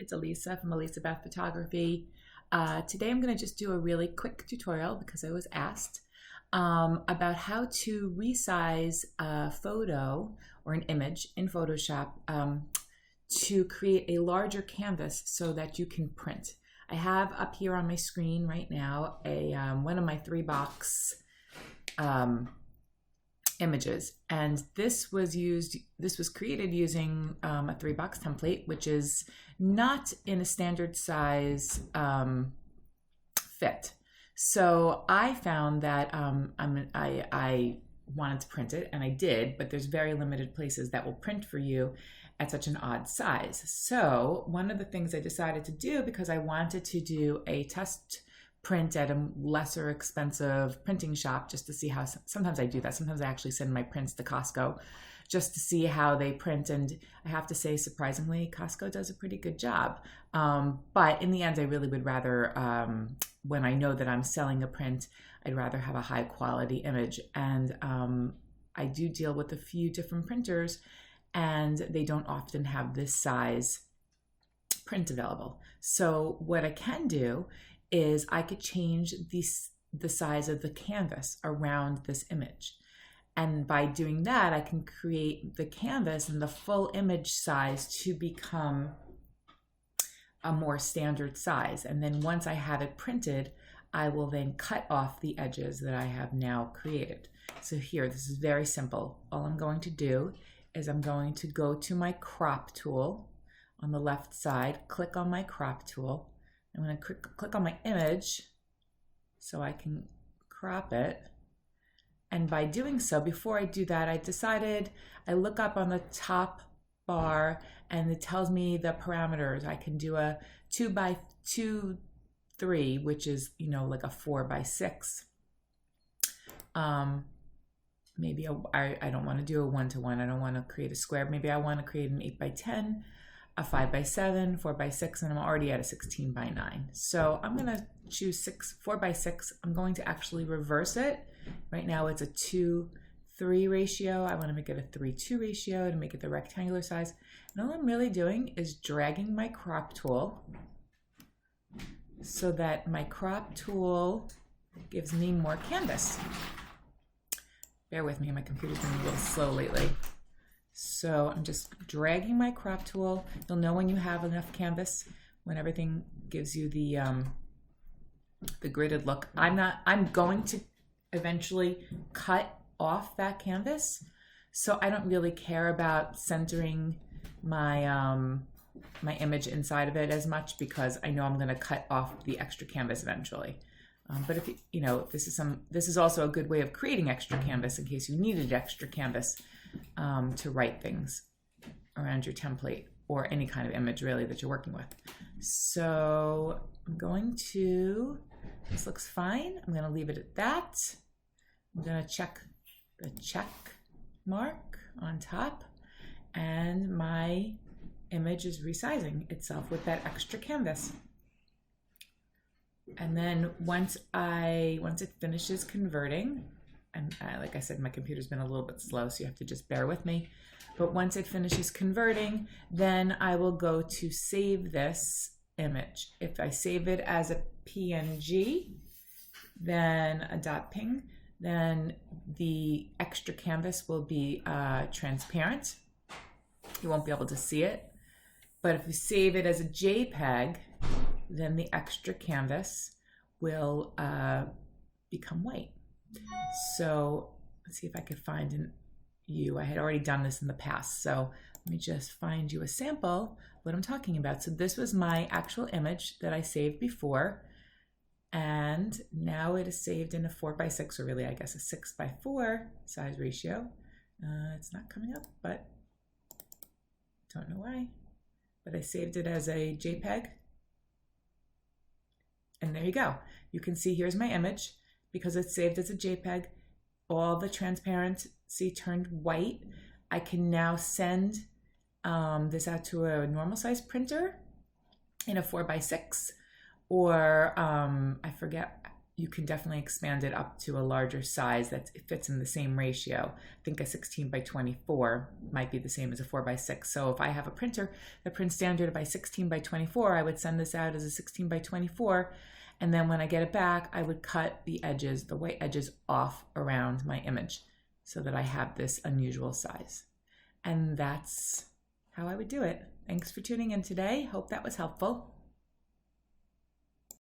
It's Alissa from Alissa Beth Photography. Today I'm going to just do a really quick tutorial because I was asked about how to resize a photo or an image in Photoshop to create a larger canvas so that you can print. I have up here on my screen right now one of my 3-box images, and this was created using a 3-box template, which is not in a standard size fit. So I found that I wanted to print it, and I did, but there's very limited places that will print for you at such an odd size. So one of the things I decided to do, because I wanted to do a test print at a lesser expensive printing shop just to see how, sometimes I do that. Sometimes I actually send my prints to Costco just to see how they print. And I have to say, surprisingly, Costco does a pretty good job. But in the end, I really would rather, when I know that I'm selling a print, I'd rather have a high quality image. And I do deal with a few different printers, and they don't often have this size print available. So what I can do is I could change the size of the canvas around this image. And by doing that, I can create the canvas and the full image size to become a more standard size. And then once I have it printed, I will then cut off the edges that I have now created. So here, this is very simple. All I'm going to do is I'm going to go to my crop tool on the left side, click on my crop tool. I'm going to click on my image so I can crop it. And by doing so, before I do that, I look up on the top bar and it tells me the parameters. I can do a 2x2, 3, which is, like a 4x6. Maybe I don't want to do a 1-to-1. I don't want to create a square. Maybe I want to create an 8x10, a 5x7, 4x6, and I'm already at a 16x9. So I'm going to choose 4x6. I'm going to actually reverse it. Right now it's a 2-3 ratio. I want to make it a 3-2 ratio to make it the rectangular size. And all I'm really doing is dragging my crop tool so that my crop tool gives me more canvas. Bear with me, my computer's been a little slow lately. So I'm just dragging my crop tool. You'll know when you have enough canvas, when everything gives you the gridded look. I'm going to eventually cut off that canvas, so I don't really care about centering my my image inside of it as much, because I know I'm going to cut off the extra canvas eventually. But if this is also a good way of creating extra canvas in case you needed extra canvas to write things around your template or any kind of image really that you're working with. So this looks fine. I'm going to leave it at that. I'm going to check the check mark on top, and my image is resizing itself with that extra canvas. And then once it finishes converting, and like I said, my computer's been a little bit slow, so you have to just bear with me. But once it finishes converting, then I will go to save this image. If I save it as a PNG, then a .png, then the extra canvas will be transparent. You won't be able to see it. But if you save it as a JPEG, then the extra canvas will become white. So let's see if I could find I had already done this in the past, so let me just find you a sample what I'm talking about. So this was my actual image that I saved before, and now it is saved in a 4x6, or really I guess a 6x4 size ratio. It's not coming up, but don't know why. But I saved it as a JPEG. And there you go. You can see here's my image. Because it's saved as a JPEG, all the transparency turned white. I can now send this out to a normal size printer in a 4x6, or I forget you can definitely expand it up to a larger size that fits in the same ratio. I think a 16 by 24 might be the same as a 4 by 6. So if I have a printer that prints standard by 16 by 24, I would send this out as a 16 by 24. And then when I get it back, I would cut the edges, the white edges off around my image so that I have this unusual size. And that's how I would do it. Thanks for tuning in today. Hope that was helpful.